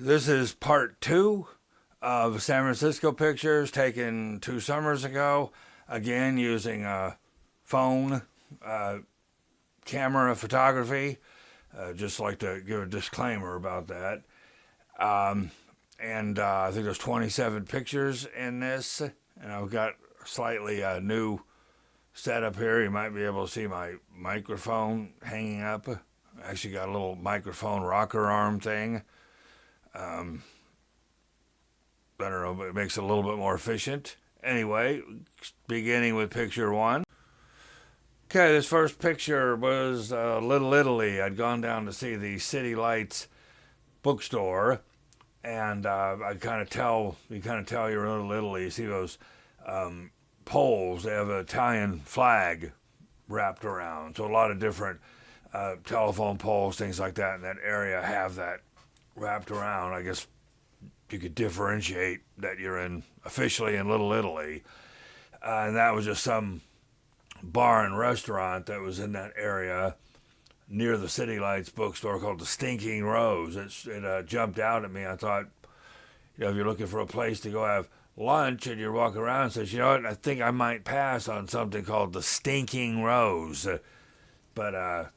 This is part two of San Francisco pictures taken 2 summers ago. Again, using a phone camera photography. Just like to give a disclaimer about that. And I think there's 27 pictures in this. And I've got slightly new setup here. You might be able to see my microphone hanging up. I actually got a little microphone rocker arm thing. I don't know, but it makes it a little bit more efficient. Anyway, beginning with picture one. Okay, this first picture was Little Italy. I'd gone down to see the City Lights bookstore, and I kind of tell you're in Little Italy. You see those poles? They have an Italian flag wrapped around. So a lot of different telephone poles, things like that in that area have that wrapped around. I guess you could differentiate that you're officially in Little Italy. And that was just some bar and restaurant that was in that area near the City Lights bookstore called the Stinking Rose. It jumped out at me. I thought, if you're looking for a place to go have lunch and you're walking around and says, you know what, I think I might pass on something called the Stinking Rose. But,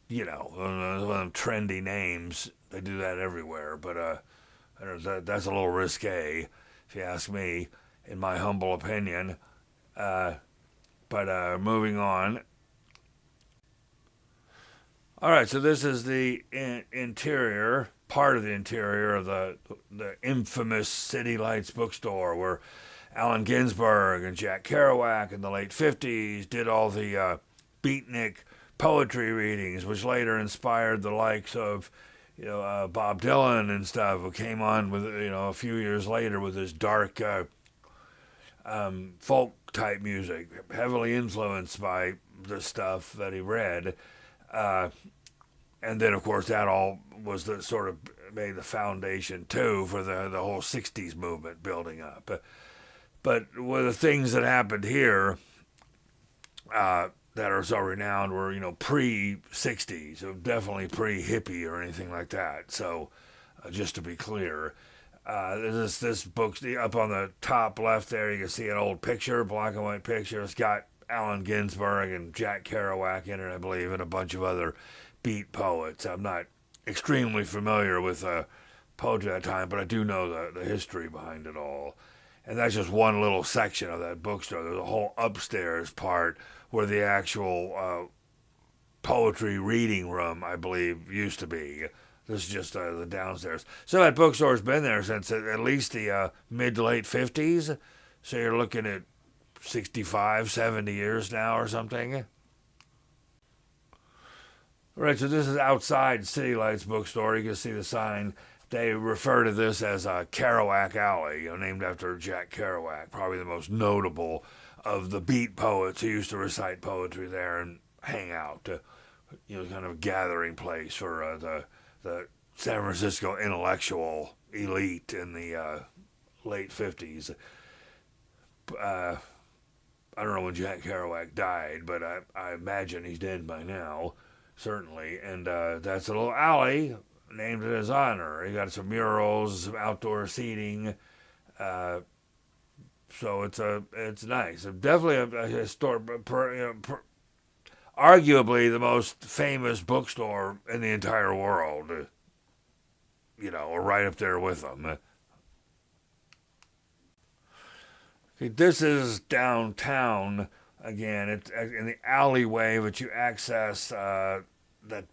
one of them trendy names. They do that everywhere. But that's a little risque, if you ask me, in my humble opinion. But moving on. All right, so this is the interior, part of the interior of the infamous City Lights bookstore, where Allen Ginsberg and Jack Kerouac in the late 50s did all the beatnik poetry readings, which later inspired the likes of Bob Dylan and stuff, who came on with, a few years later with this dark folk type music, heavily influenced by the stuff that he read. And then, of course, that all was the sort of made the foundation, too, for the whole 60s movement building up. But one of the things that happened here that are so renowned were, pre-60s, so definitely pre-hippie or anything like that. So, just to be clear, this book up on the top left there, you can see an old picture, black and white picture. It's got Allen Ginsberg and Jack Kerouac in it, I believe, and a bunch of other beat poets. I'm not extremely familiar with poetry at that time, but I do know the history behind it all. And that's just one little section of that bookstore. There's a whole upstairs part where the actual poetry reading room, I believe, used to be. This is just the downstairs. So that bookstore's been there since at least the mid to late 50s. So you're looking at 65, 70 years now or something. All right, so this is outside City Lights bookstore. You can see the sign. They refer to this as Kerouac Alley, named after Jack Kerouac, probably the most notable of the beat poets who used to recite poetry there and hang out. Kind of a gathering place for the San Francisco intellectual elite in the late 50s. I don't know when Jack Kerouac died, but I imagine he's dead by now, certainly. And that's a little alley named in his honor. He got some murals, some outdoor seating. So it's nice. Definitely a historic, arguably the most famous bookstore in the entire world. Or right up there with them. Okay, this is downtown again. It's in the alleyway, but you access that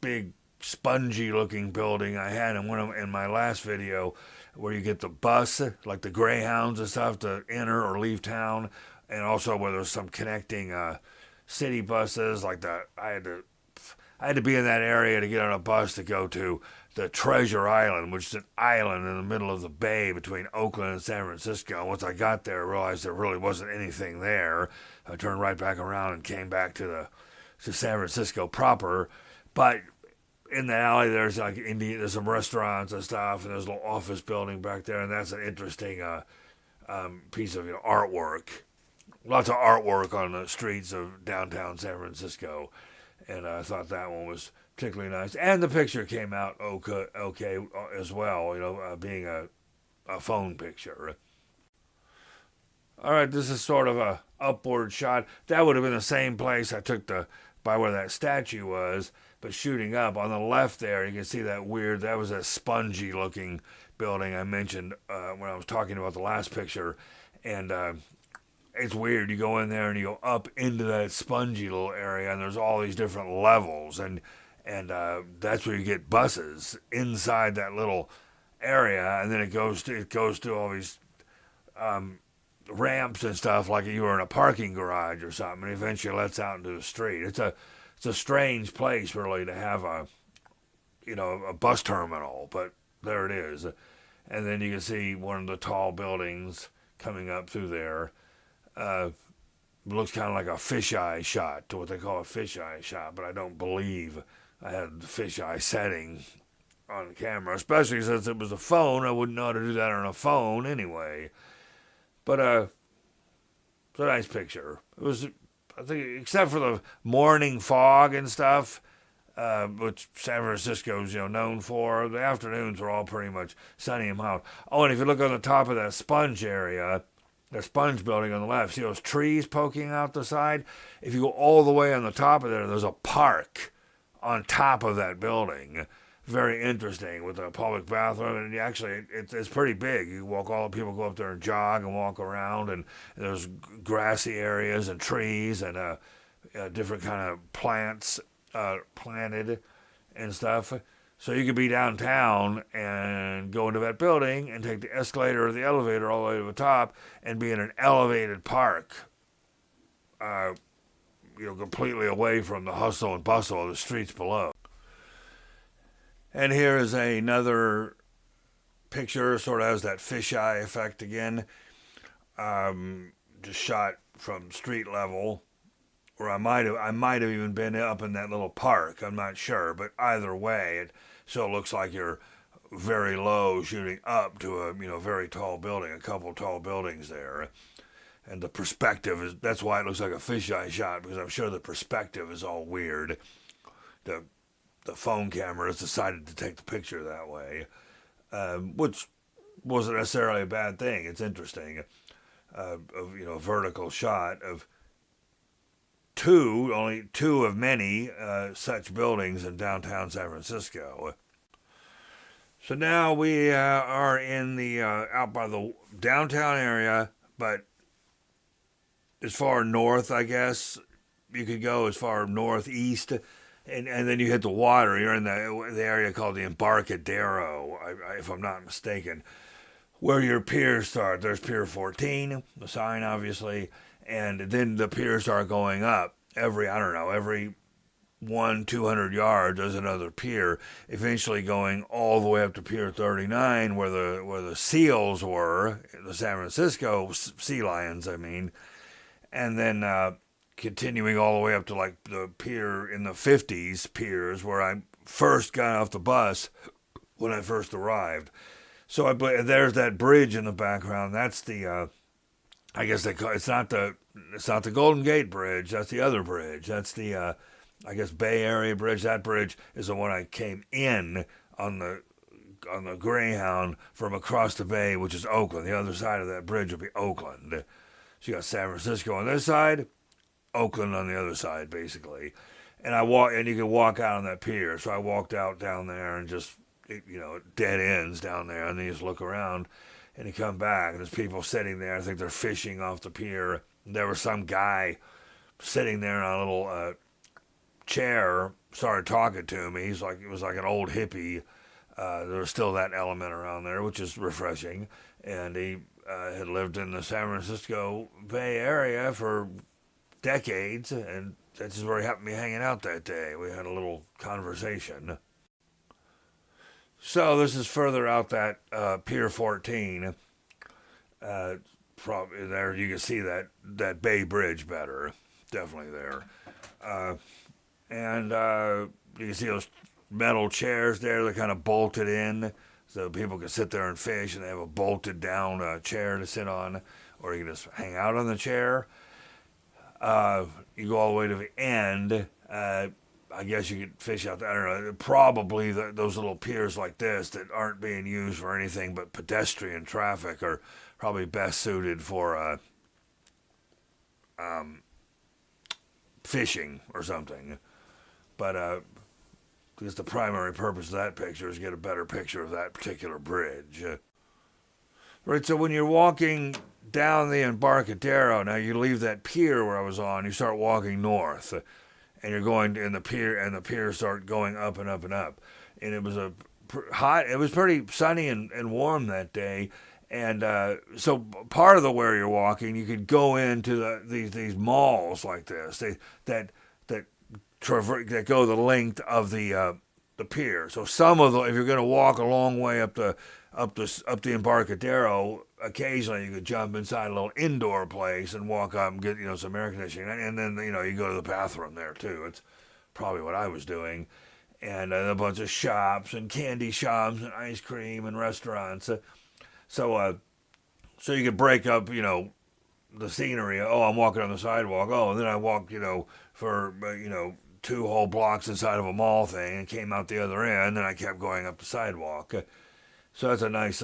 big spongy-looking building I had in my last video, where you get the bus, like the Greyhounds and stuff, to enter or leave town, and also where there's some connecting city buses. Like I had to be in that area to get on a bus to go to the Treasure Island, which is an island in the middle of the bay between Oakland and San Francisco. Once I got there, I realized there really wasn't anything there. I turned right back around and came back to San Francisco proper. But in the alley, there's there's some restaurants and stuff, and there's a little office building back there, and that's an interesting piece of artwork. Lots of artwork on the streets of downtown San Francisco. And I thought that one was particularly nice. And the picture came out okay as well, being a phone picture. All right, this is sort of a upward shot. That would have been the same place I took by where that statue was, but shooting up on the left there, you can see that was a spongy looking building I mentioned when I was talking about the last picture. And it's weird. You go in there and you go up into that spongy little area, and there's all these different levels, and that's where you get buses inside that little area, and then it goes to all these ramps and stuff like you were in a parking garage or something, and eventually lets out into the street. It's a strange place really to have a bus terminal, but there it is. And then you can see one of the tall buildings coming up through there. Looks kind of like a fisheye shot, to what they call a fisheye shot, but I don't believe I had the fisheye setting on the camera, especially since it was a phone. I wouldn't know how to do that on a phone anyway. But it's a nice picture. It was, I think, except for the morning fog and stuff, which San Francisco's known for. The afternoons were all pretty much sunny and mild. Oh, and if you look on the top of that sponge area, the sponge building on the left, see those trees poking out the side? If you go all the way on the top of there, there's a park on top of that building. Very interesting, with a public bathroom, and actually it's pretty big. You walk, all the people go up there and jog and walk around, and there's grassy areas and trees and different kind of plants planted and stuff. So you could be downtown and go into that building and take the escalator or the elevator all the way to the top and be in an elevated park, completely away from the hustle and bustle of the streets below. And here is another picture, sort of has that fisheye effect again, just shot from street level, or I might have even been up in that little park. I'm not sure, but either way, it still looks like you're very low, shooting up to a very tall building, a couple tall buildings there, and the perspective that's why it looks like a fisheye shot, because I'm sure the perspective is all weird. The phone camera has decided to take the picture that way, which wasn't necessarily a bad thing. It's interesting, a vertical shot of only two of many such buildings in downtown San Francisco. So now we are in the out by the downtown area, but as far north, I guess you could go as far northeast. And then you hit the water. You're in the area called the Embarcadero, if I'm not mistaken, where your piers start. There's Pier 14, the sign obviously, and then the piers start going up. Every 200 yards there's another pier, eventually going all the way up to Pier 39, where the seals were, the San Francisco sea lions, I mean, and then continuing all the way up to like the pier in the 50s piers where I first got off the bus when I first arrived. So there's that bridge in the background. That's the I guess they call it's not the Golden Gate Bridge. That's the other bridge. That's the I guess Bay Area Bridge. That bridge is the one I came in on the Greyhound from across the bay, which is Oakland. The other side of that bridge will be Oakland. So you got San Francisco on this side, Oakland on the other side, basically. And you can walk out on that pier. So I walked out down there and just, dead ends down there, and then you just look around and you come back, and there's people sitting there. I think they're fishing off the pier. And there was some guy sitting there on a little chair, started talking to me. It was like an old hippie. There was still that element around there, which is refreshing. And he had lived in the San Francisco Bay Area for decades, and that's just where he happened to be hanging out that day. We had a little conversation. So this is further out that Pier 14. Probably there you can see that Bay Bridge better. Definitely there. And you can see those metal chairs there. They're kind of bolted in, so people can sit there and fish, and they have a bolted down chair to sit on, or you can just hang out on the chair. You go all the way to the end. I guess you could fish out there. I don't know. Probably those little piers like this that aren't being used for anything but pedestrian traffic are probably best suited for fishing or something. But because the primary purpose of that picture is to get a better picture of that particular bridge. Right, so when you're walking down the Embarcadero, now you leave that pier where I was on, you start walking north, and you're going in the pier, and the piers start going up and up and up. And it was it was pretty sunny and warm that day. And so part of the where you're walking, you could go into these malls like this that go the length of the pier. So some of if you're going to walk a long way up the Embarcadero, occasionally you could jump inside a little indoor place and walk up and get some air conditioning, and then you go to the bathroom there too. It's probably what I was doing, and a bunch of shops and candy shops and ice cream and restaurants. So you could break up the scenery. Oh, I'm walking on the sidewalk. Oh, and then I walk for 2 whole blocks inside of a mall thing and came out the other end, and I kept going up the sidewalk. So that's a nice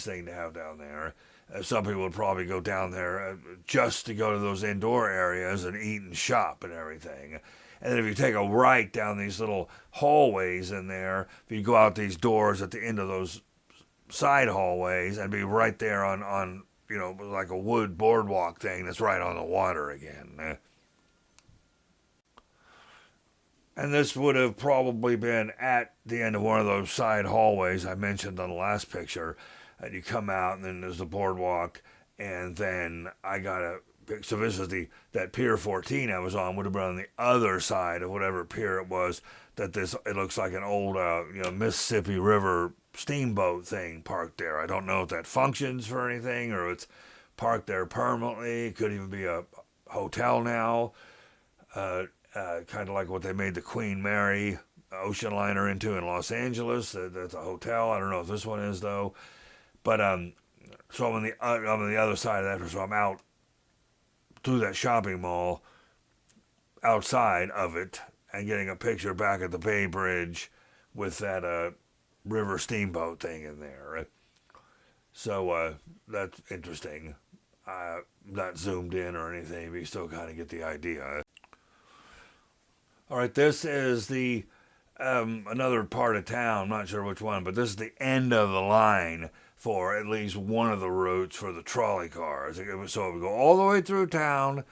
thing to have down there. Some people would probably go down there just to go to those indoor areas and eat and shop and everything. And then if you take a right down these little hallways in there, if you go out these doors at the end of those side hallways, and be right there on like a wood boardwalk thing that's right on the water again. And this would have probably been at the end of one of those side hallways I mentioned on the last picture. And you come out, and then there's the boardwalk, and then so this is that Pier 14 I was on would have been on the other side of whatever pier it was. It looks like an old Mississippi River steamboat thing parked there. I don't know if that functions for anything or it's parked there permanently. It could even be a hotel now. Kind of like what they made the Queen Mary ocean liner into in Los Angeles. That's a hotel. I don't know if this one is though. But so I'm on the other side of that. So I'm out through that shopping mall, outside of it, and getting a picture back at the Bay Bridge with that river steamboat thing in there. So that's interesting. Not zoomed in or anything, but you still kind of get the idea. All right, this is the another part of town. I'm not sure which one, but this is the end of the line for at least one of the routes for the trolley cars. So it would go all the way through town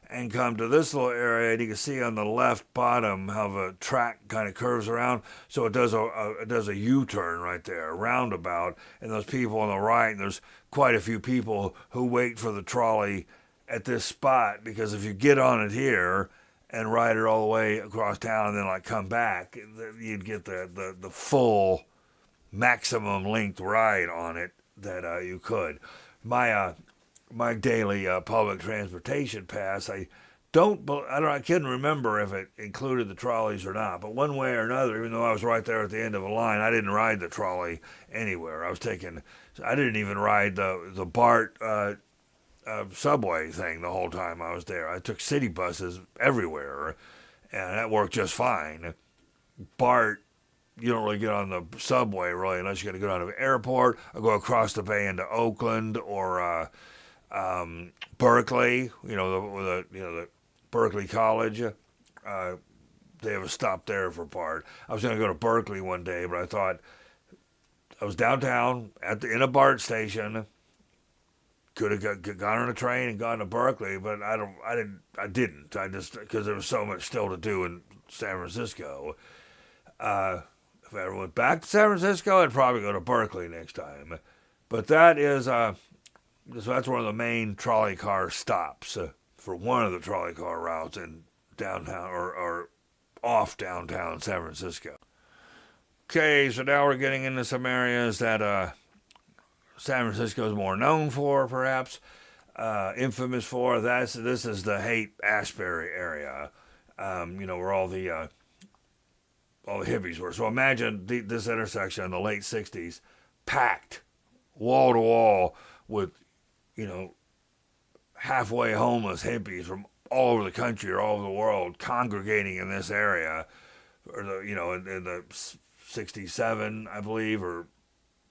and come to this little area, and you can see on the left bottom how the track kind of curves around. So it does a U-turn right there, a roundabout, and those people on the right, and there's quite a few people who wait for the trolley at this spot, because if you get on it here and ride it all the way across town and then come back, you'd get the full maximum length ride on it that you could. My daily public transportation pass, I couldn't remember if it included the trolleys or not, but one way or another, even though I was right there at the end of a line, I didn't ride the trolley anywhere. I didn't even ride the BART subway thing the whole time I was there. I took city buses everywhere, and that worked just fine. BART, you don't really get on the subway really unless you're going to go down to the airport or go across the bay into Oakland or Berkeley. The Berkeley College. They have a stop there for BART. I was going to go to Berkeley one day, but I thought I was downtown in a BART station. Could have gone on a train and gone to Berkeley, but I didn't. I just, because there was so much still to do in San Francisco. If I ever went back to San Francisco, I'd probably go to Berkeley next time. But that is, so that's one of the main trolley car stops for one of the trolley car routes in downtown or off downtown San Francisco. Okay, so now we're getting into some areas that San Francisco is more known for, perhaps, infamous for. This is the Haight-Ashbury area, where all the hippies were. So imagine this intersection in the late 60s, packed, wall to wall, with, halfway homeless hippies from all over the country or all over the world congregating in this area. or in the 67, I believe, or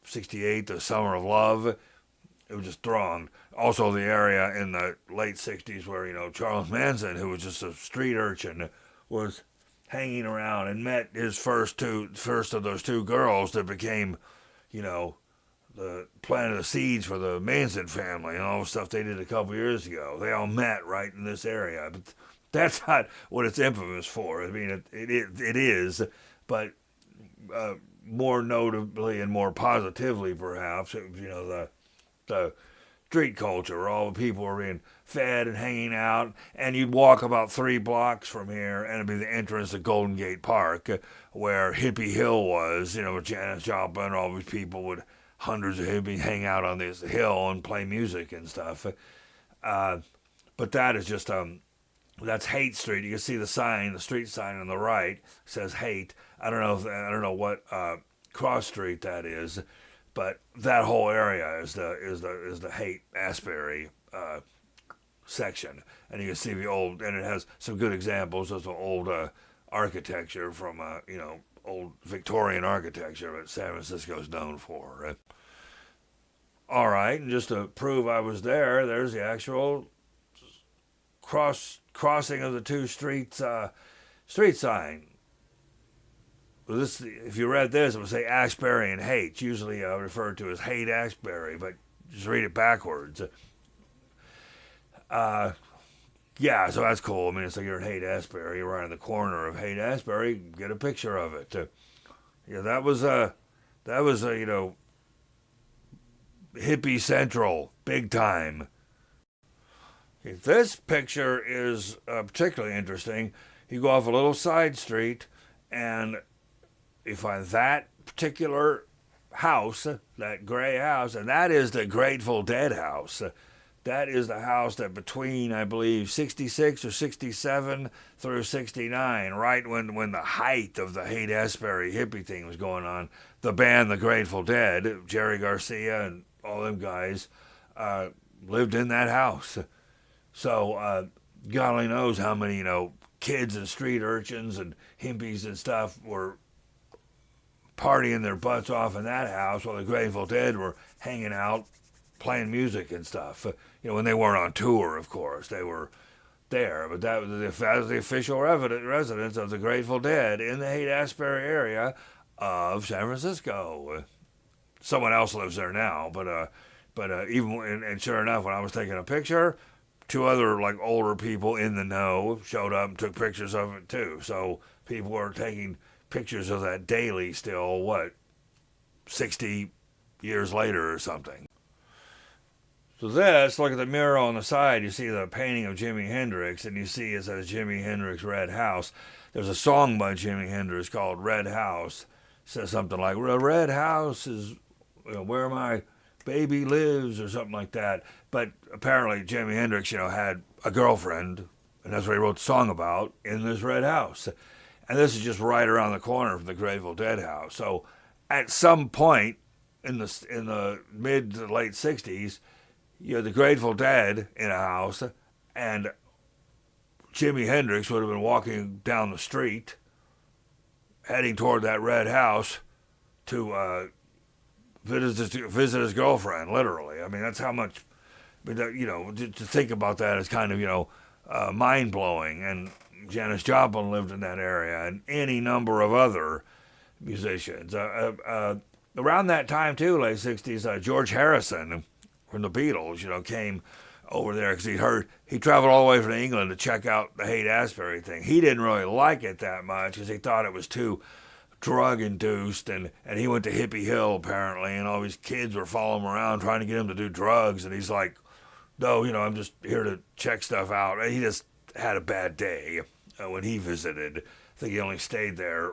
68, the Summer of Love. It was just thronged. Also, the area in the late 60s where, Charles Manson, who was just a street urchin, was hanging around and met his first of those two girls that became, the planted the seeds for the Manson family and all the stuff they did a couple years ago. They all met right in this area. But that's not what it's infamous for. I mean, it is, but more notably and more positively, perhaps, the street culture where all the people were being fed and hanging out. And you'd walk about 3 blocks from here, and it'd be the entrance to Golden Gate Park, where Hippie Hill was, with Janis Joplin. All these people would, hundreds of hippies, hang out on this hill and play music and stuff. But that is just, that's Haight Street. You can see the sign, the street sign on the right says Haight. I don't know what cross street that is, but that whole area is the Haight-Asbury section, and you can see the old, and it has some good examples of the old architecture from old Victorian architecture that San Francisco is known for. All right, and just to prove I was there, there's the actual crossing of the two streets street sign. This, if you read this, it would say Ashbury and Haight. Usually referred to as Haight-Ashbury, but just read it backwards. Yeah, so that's cool. I mean, it's like you're in Haight-Ashbury, you're right in the corner of Haight-Ashbury. Get a picture of it. That was hippie central, big time. This picture is particularly interesting. You go off a little side street, and you find that particular house, that gray house, and that is the Grateful Dead house. That is the house that between, I believe, 66 or 67 through 69, right when the height of the Haight-Ashbury hippie thing was going on, the band The Grateful Dead, Jerry Garcia and all them guys, lived in that house. So God only knows how many, kids and street urchins and hippies and stuff were partying their butts off in that house while the Grateful Dead were hanging out, playing music and stuff. When they weren't on tour, of course, they were there. But that was the official residence of the Grateful Dead in the Haight-Ashbury area of San Francisco. Someone else lives there now, but even and sure enough, when I was taking a picture, 2 other older people in the know showed up and took pictures of it too. So people are taking pictures of that daily still, 60 years later or something. So look at the mural on the side, you see the painting of Jimi Hendrix, and you see it says Jimi Hendrix Red House. There's a song by Jimi Hendrix called Red House. It says something like, Red House is where my baby lives, or something like that. But apparently Jimi Hendrix, had a girlfriend, and that's what he wrote the song about, in this red house. And this is just right around the corner from the Grateful Dead house. So at some point in the mid to late 60s, you had the Grateful Dead in a house, and Jimi Hendrix would have been walking down the street, heading toward that red house to visit his girlfriend, literally. I mean, that's how much, to think about that is kind of, mind-blowing. And Janis Joplin lived in that area, and any number of other musicians. Around that time, too, late 60s, George Harrison from the Beatles, came over there because he traveled all the way from England to check out the Haight-Ashbury thing. He didn't really like it that much because he thought it was too drug-induced, and he went to Hippie Hill, apparently, and all these kids were following him around trying to get him to do drugs, and he's like, no, I'm just here to check stuff out. And he just had a bad day when he visited. I think he only stayed there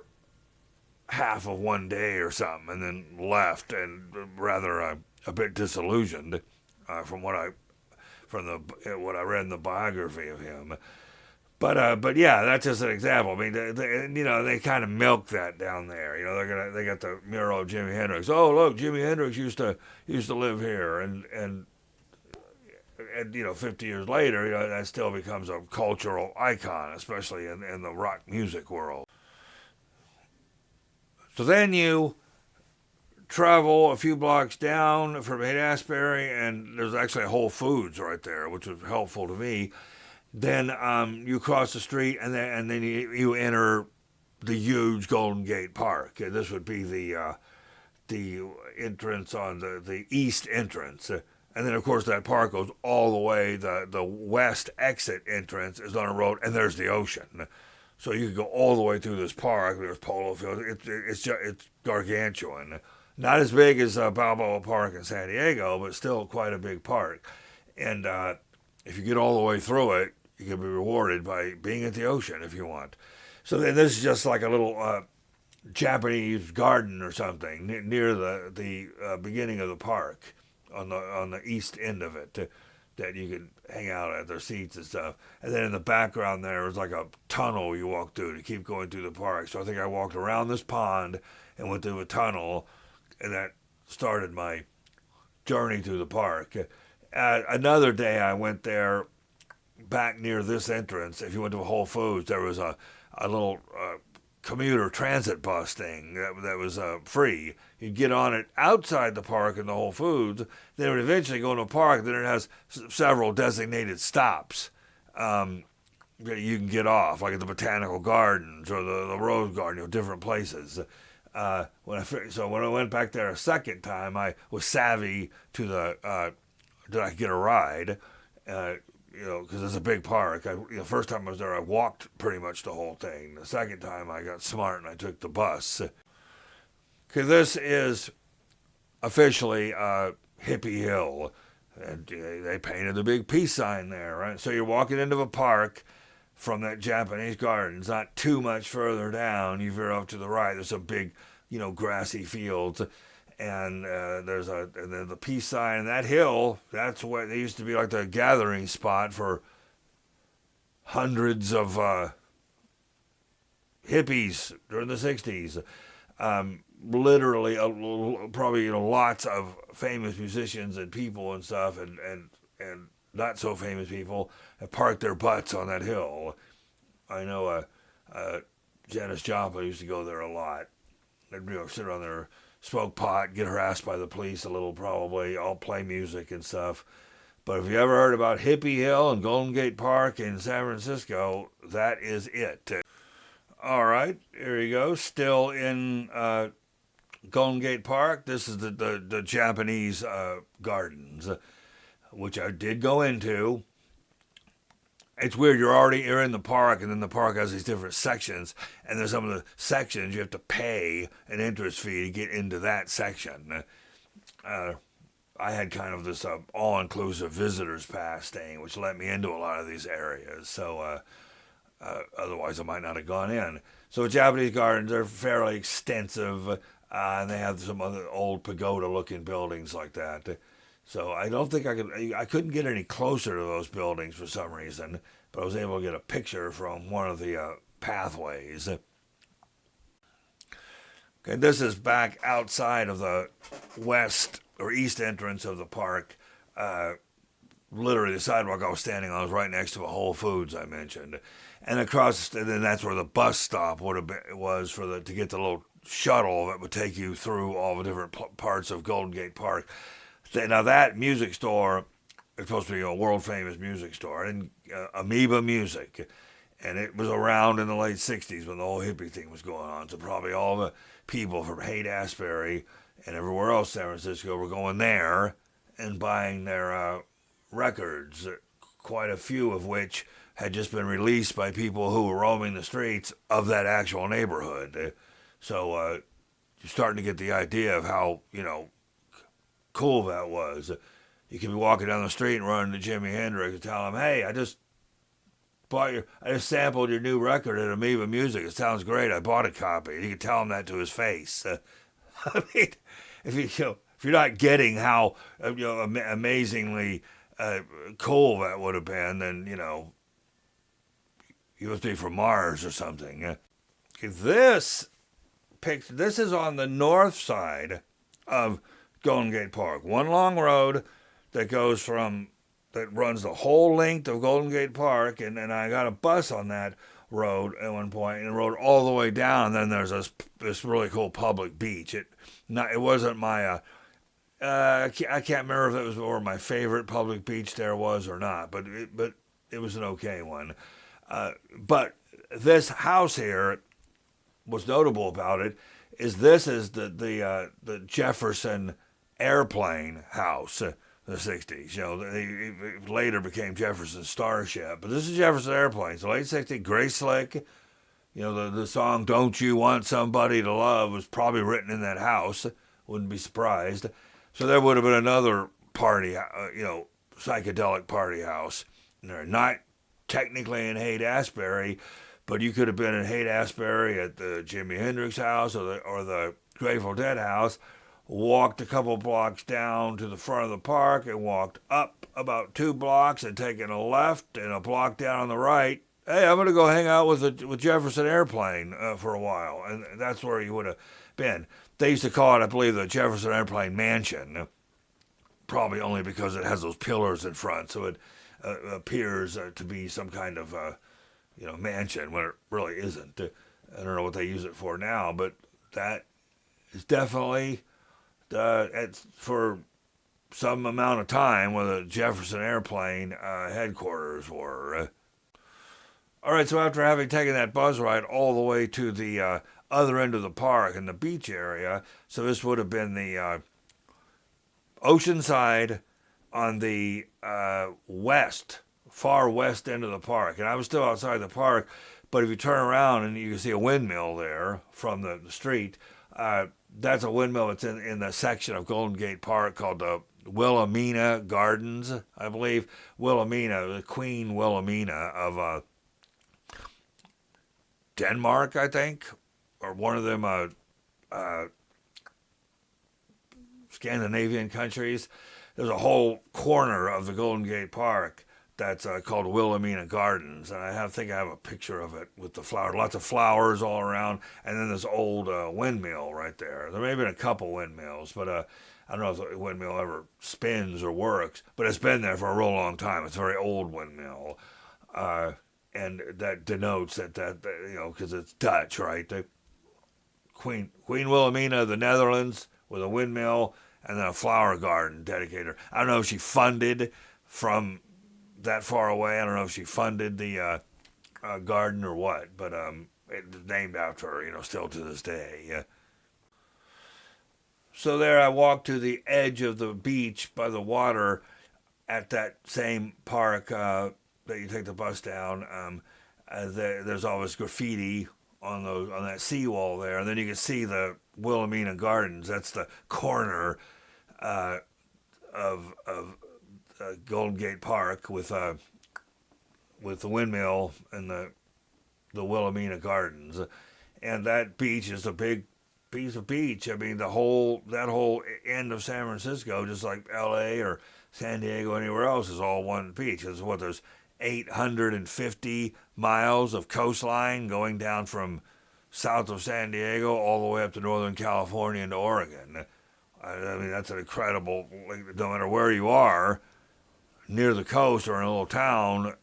half of one day or something and then left, and rather a bit disillusioned from what I read in the biography of him. But yeah, that's just an example. I mean, they kind of milk that down there. They got the mural of Jimi Hendrix. Oh, look, Jimi Hendrix used to live here, and 50 years later, that still becomes a cultural icon, especially in the rock music world. So then you travel a few blocks down from Haight-Ashbury, and there's actually a Whole Foods right there, which was helpful to me. Then you cross the street, and then you enter the huge Golden Gate Park. And this would be the entrance on the east entrance. And then, of course, that park goes all the way. The west exit entrance is on a road, and there's the ocean. So you can go all the way through this park. There's polo fields. It's gargantuan. Not as big as Balboa Park in San Diego, but still quite a big park. And if you get all the way through it, you can be rewarded by being at the ocean if you want. So then this is just like a little Japanese garden or something near the beginning of the park on the east end of it that you can hang out at their seats and stuff. And then in the background there is like a tunnel you walk through to keep going through the park. So I think I walked around this pond and went through a tunnel, and that started my journey through the park. Another day I went there back near this entrance. If you went to a Whole Foods, there was a little commuter transit bus thing that was free. You'd get on it outside the park in the Whole Foods. Then it would eventually go into a park. Then it has several designated stops that you can get off, like at the Botanical Gardens or the Rose Garden, different places. When I went back there a second time, I was savvy to did I get a ride? Because it's a big park. The first time I was there, I walked pretty much the whole thing. The second time, I got smart and I took the bus. Because this is officially Hippie Hill. And they painted the big peace sign there, right? So you're walking into a park from that Japanese garden. It's not too much further down. You veer off to the right. There's some big, grassy fields. And and then the peace sign, and that hill, that's where they used to be like the gathering spot for hundreds of hippies during the 60s. Literally, probably, lots of famous musicians and people and stuff, and not so famous people have parked their butts on that hill. I know Janis Joplin used to go there a lot. They'd sit on there, smoke pot, get harassed by the police a little probably, all play music and stuff. But if you ever heard about Hippie Hill and Golden Gate Park in San Francisco, that is it. All right, here you go. Still in Golden Gate Park. This is the Japanese gardens, which I did go into. It's weird, you're in the park, and then the park has these different sections, and there's some of the sections you have to pay an entrance fee to get into that section. I had kind of this all-inclusive visitor's pass thing, which let me into a lot of these areas, so otherwise I might not have gone in. So Japanese gardens are fairly extensive, and they have some other old pagoda-looking buildings like that. So I don't think I couldn't get any closer to those buildings for some reason, but I was able to get a picture from one of the pathways. Okay, this is back outside of the west or east entrance of the park. Literally, the sidewalk I was standing on was right next to a Whole Foods I mentioned, and then that's where the bus stop was to get the little shuttle that would take you through all the different parts of Golden Gate Park. Now that music store is supposed to be a world-famous music store, and Amoeba Music, and it was around in the late 60s when the whole hippie thing was going on, so probably all the people from Haight-Ashbury and everywhere else in San Francisco were going there and buying their records, quite a few of which had just been released by people who were roaming the streets of that actual neighborhood. So you're starting to get the idea of how, cool that was. You could be walking down the street and run into Jimi Hendrix and tell him, "Hey, I just sampled your new record at Amoeba Music. It sounds great. I bought a copy." And you could tell him that to his face. I mean, if you're not getting how amazingly cool that would have been, then you must be from Mars or something. This is on the north side of Golden Gate Park. One long road that runs the whole length of Golden Gate Park, and I got a bus on that road at one point, and rode all the way down. And then there's this really cool public beach. It wasn't my I can't remember if it was where my favorite public beach there was or not, but it was an okay one. But this house here, what's notable about it is this is the Jefferson airplane house, the 60s. You know, it later became Jefferson Starship, but this is Jefferson Airplane. So late 60s, Grace Slick. You know, the song "Don't You Want Somebody to Love" was probably written in that house. Wouldn't be surprised. So there would have been another party, psychedelic party house. And they're not technically in Haight-Ashbury, but you could have been in Haight-Ashbury at the Jimi Hendrix house or the Grateful Dead house, walked a couple blocks down to the front of the park and walked up about 2 blocks and taken a left and a block down on the right. Hey, I'm going to go hang out with Jefferson Airplane for a while. And that's where you would have been. They used to call it, I believe, the Jefferson Airplane Mansion, probably only because it has those pillars in front, so it appears to be some kind of mansion when it really isn't. I don't know what they use it for now, but that is definitely for some amount of time where the Jefferson Airplane headquarters were. All right, so after having taken that bus ride all the way to the other end of the park in the beach area, so this would have been the ocean side on the far west end of the park. And I was still outside the park, but if you turn around and you can see a windmill there from the street, that's a windmill that's in the section of Golden Gate Park called the Wilhelmina Gardens, I believe. Wilhelmina, the Queen Wilhelmina of Denmark, I think, or one of them Scandinavian countries. There's a whole corner of the Golden Gate Park that's called Wilhelmina Gardens, and I think I have a picture of it with the flowers, lots of flowers all around, and then this old windmill right there. There may have been a couple windmills, but I don't know if the windmill ever spins or works, but it's been there for a real long time. It's a very old windmill. And that denotes that because it's Dutch, right? The Queen Wilhelmina of the Netherlands with a windmill and then a flower garden dedicated. I don't know if she funded from that far away. I don't know if she funded the garden or what, but it's named after her, still to this day. Yeah. So there I walked to the edge of the beach by the water at that same park that you take the bus down. There's always graffiti on that seawall there, and then you can see the Wilhelmina Gardens. That's the corner of Golden Gate Park with the windmill and the Wilhelmina Gardens, and that beach is a big piece of beach. I mean, that whole end of San Francisco, just like L.A. or San Diego, anywhere else, is all one beach. There's 850 miles of coastline going down from south of San Diego all the way up to Northern California and Oregon. I mean, that's an incredible, no matter where you are, near the coast or in a little town,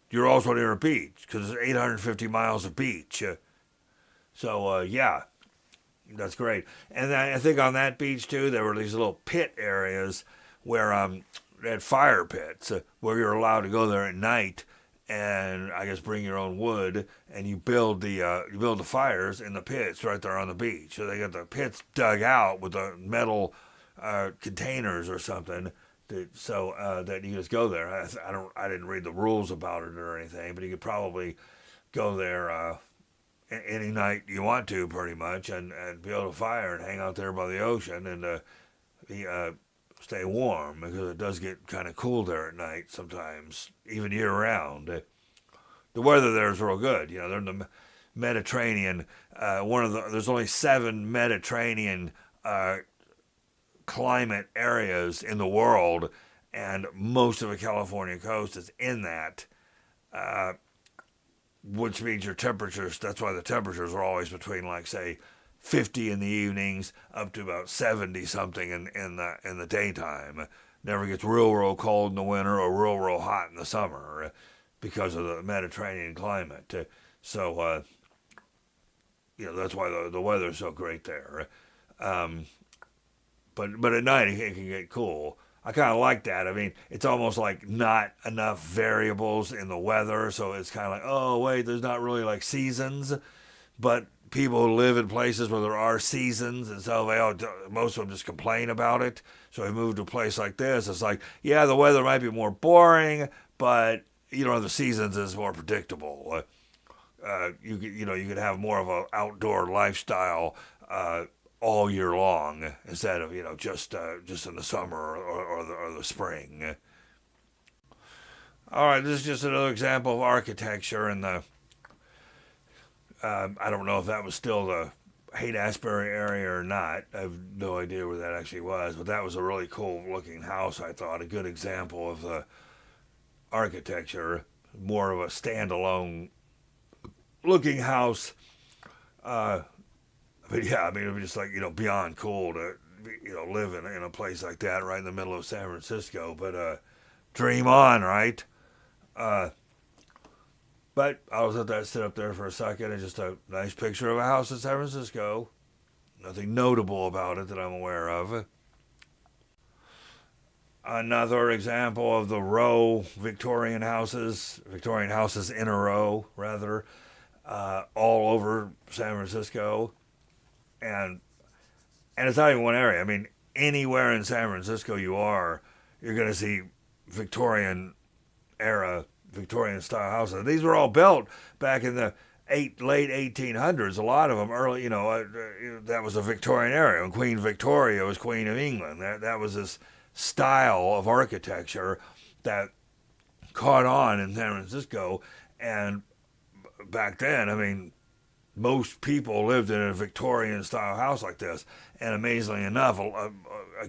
you're also near a beach because it's 850 miles of beach. Yeah, that's great. And I think on that beach, too, there were these little pit areas where they had fire pits where you're allowed to go there at night and I guess bring your own wood, and you build the fires in the pits right there on the beach. So they got the pits dug out with the metal containers or something, that you just go there. I didn't read the rules about it or anything, but you could probably go there any night you want to, pretty much, and build a fire and hang out there by the ocean and stay warm, because it does get kind of cool there at night sometimes, even year round. The weather there is real good. They're in the Mediterranean. There's only 7 Mediterranean climate areas in the world, and most of the California coast is in that, which means your temperatures, that's why the temperatures are always between, like, say, 50 in the evenings up to about 70 something in the daytime. Never gets real cold in the winter or real hot in the summer. because of the Mediterranean climate. That's why the weather's so great there. But at night it can get cool. I kind of like that. I mean, it's almost like not enough variables in the weather, so it's kind of like, oh wait, there's not really like seasons, but people who live in places where there are seasons, and so most of them just complain about it. So we move to a place like this. It's like, yeah, the weather might be more boring, but the seasons is more predictable. You could have more of an outdoor lifestyle all year long instead of just in the summer or the spring. All right, this is just another example of architecture in the. I don't know if that was still the Haight-Ashbury area or not. I have no idea where that actually was, but that was a really cool looking house. I thought a good example of the architecture, more of a standalone looking house. But yeah, I mean, it was just like, beyond cool to, live in a place like that right in the middle of San Francisco. But dream on, right? But I was let that sit up there for a second, and just a nice picture of a house in San Francisco. Nothing notable about it that I'm aware of. Another example of the Victorian houses in a row, rather, all over San Francisco. And it's not even one area. I mean, anywhere in San Francisco you're going to see Victorian style houses. These were all built back in the late 1800s. A lot of them early, that was the Victorian era. When Queen Victoria was Queen of England. That was this style of architecture that caught on in San Francisco. And back then, I mean, most people lived in a Victorian-style house like this, and amazingly enough, a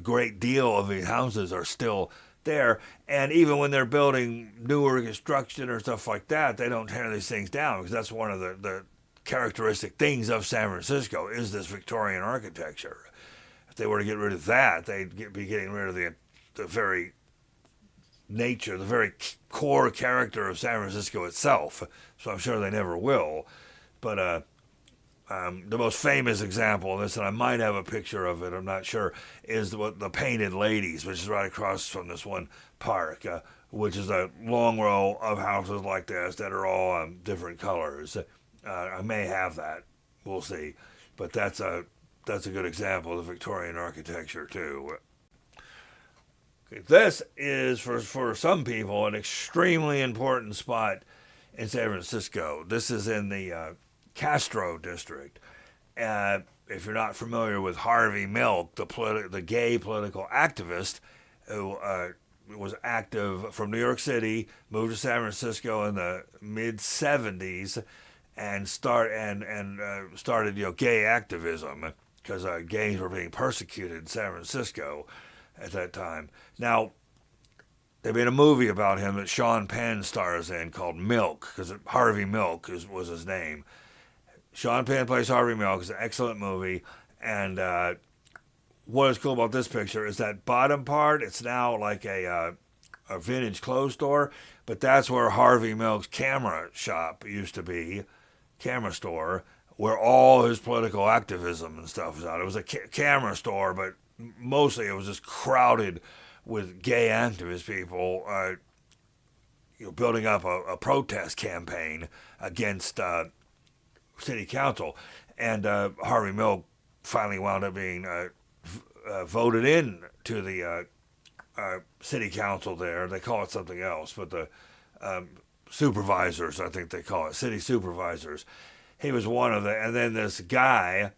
great deal of these houses are still there. And even when they're building newer construction or stuff like that, they don't tear these things down, because that's one of the characteristic things of San Francisco is this Victorian architecture. If they were to get rid of that, they'd be getting rid of the very nature, the very core character of San Francisco itself. So I'm sure they never will. But the most famous example of this, and I might have a picture of it, I'm not sure, is the Painted Ladies, which is right across from this one park, which is a long row of houses like this that are all different colors. I may have that. We'll see. But that's a good example of the Victorian architecture, too. Okay, this is, for some people, an extremely important spot in San Francisco. This is in the Castro district. If you're not familiar with Harvey Milk, the gay political activist who was active from New York City, moved to San Francisco in the mid '70s, and started gay activism, because gays were being persecuted in San Francisco at that time. Now, they made a movie about him that Sean Penn stars in called Milk, because Harvey Milk was his name. Sean Penn plays Harvey Milk. It's an excellent movie. And what is cool about this picture is that bottom part, it's now like a vintage clothes store, but that's where Harvey Milk's camera shop used to be, camera store, where all his political activism and stuff was out. It was a camera store, but mostly it was just crowded with gay activist people building up a protest campaign against city council. And Harvey Milk finally wound up being voted in to the city council there. They call it something else, but the supervisors, I think they call it, city supervisors. He was one of and then this guy,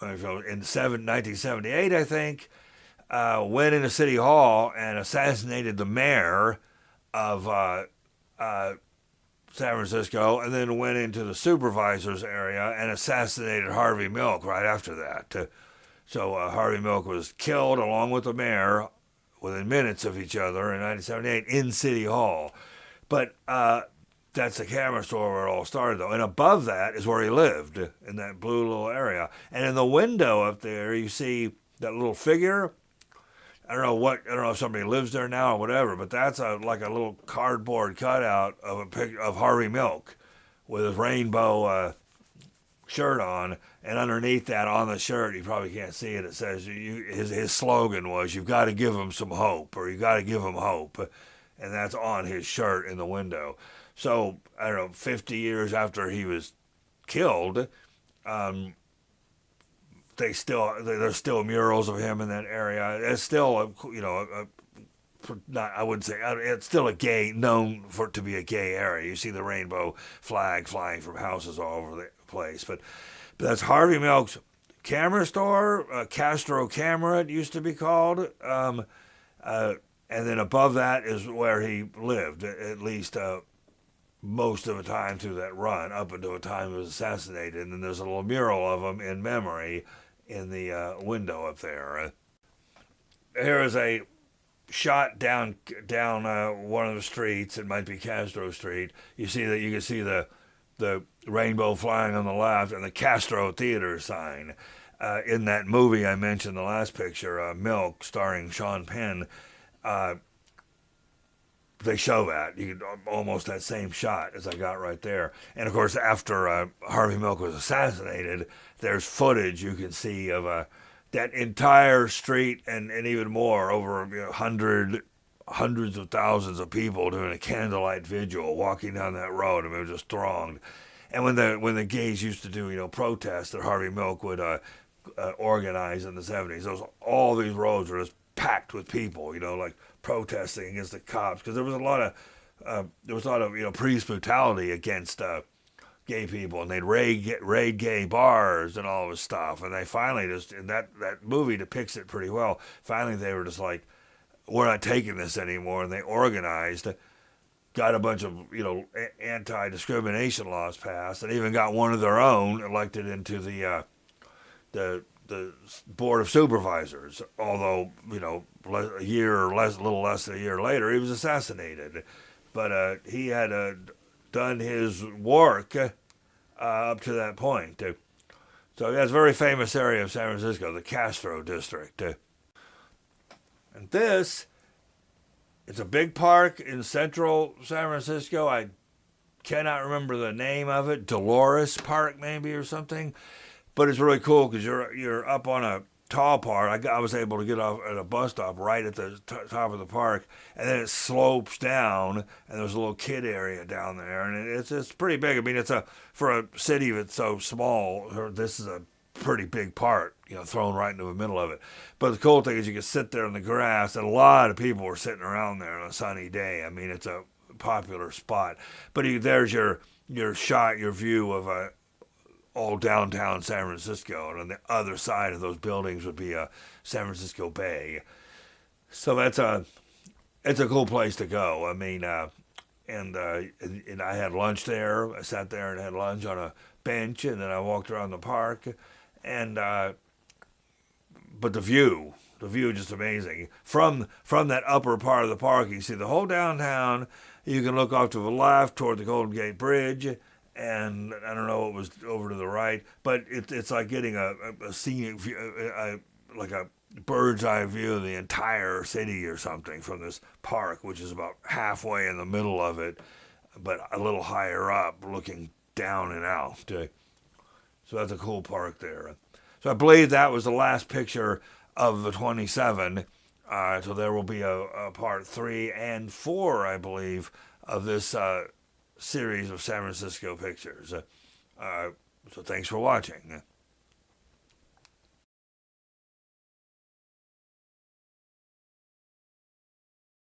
in 1978, I think, went into City Hall and assassinated the mayor of San Francisco, and then went into the supervisors area and assassinated Harvey Milk right after that. So Harvey Milk was killed along with the mayor within minutes of each other in 1978 in City Hall. But that's the camera store where it all started, though. And above that is where he lived, in that blue little area. And in the window up there, you see that little figure. I don't know if somebody lives there now or whatever, but that's like a little cardboard cutout of a pic of Harvey Milk with his rainbow shirt on, and underneath that on the shirt, you probably can't see it. It says his slogan was "You've got to give him some hope," or "You got to give him hope," and that's on his shirt in the window. So I don't know, 50 years after he was killed, um, there's still murals of him in that area. It's still not, I wouldn't say, it's still a gay, known for it to be a gay area. You see the rainbow flag flying from houses all over the place. But that's Harvey Milk's camera store, Castro Camera it used to be called. And then above that is where he lived, at least most of the time through that run, up until the time he was assassinated. And then there's a little mural of him in memory in the window up there. Here is a shot down one of the streets. It might be Castro Street. You can see the rainbow flying on the left and the Castro Theater sign. In that movie I mentioned, the last picture, Milk, starring Sean Penn, they show that. You could almost that same shot as I got right there. And of course, after Harvey Milk was assassinated, there's footage you can see of that entire street and even more, over hundreds of thousands of people doing a candlelight vigil, walking down that road. I mean, it was just thronged. And when the gays used to do protests that Harvey Milk would organize in the 70s, all these roads were just packed with people, like protesting against the cops, because there was a lot of police brutality against gay people, and they'd raid gay bars and all this stuff. And they finally and that movie depicts it pretty well. Finally, they were just like, we're not taking this anymore, and they organized, got a bunch of anti-discrimination laws passed, and even got one of their own elected into the board of supervisors. Although a little less than a year later, he was assassinated. But he had done his work up to that point. So that's a very famous area of San Francisco, the Castro district. And it's a big park in central San Francisco. I cannot remember the name of it, Dolores Park maybe or something. But it's really cool because you're up on a tall part. I was able to get off at a bus stop right at the top of the park, and then it slopes down, and there's a little kid area down there, and it's pretty big. I mean, for a city that's so small, this is a pretty big part, thrown right into the middle of it. But the cool thing is you can sit there in the grass, and a lot of people are sitting around there on a sunny day. I mean, it's a popular spot. But there's your shot, your view of all downtown San Francisco, and on the other side of those buildings would be San Francisco Bay. So it's a cool place to go. I mean, and I had lunch there. I sat there and had lunch on a bench, and then I walked around the park, and but the view is just amazing. From that upper part of the park, you see the whole downtown. You can look off to the left toward the Golden Gate Bridge, and I don't know what was over to the right, but it's like getting a scenic view, like a bird's eye view of the entire city or something from this park, which is about halfway in the middle of it, but a little higher up, looking down and out. So that's a cool park there. So I believe that was the last picture of the 27. So there will be a part 3 and 4, I believe, of this series of San Francisco pictures. So thanks for watching.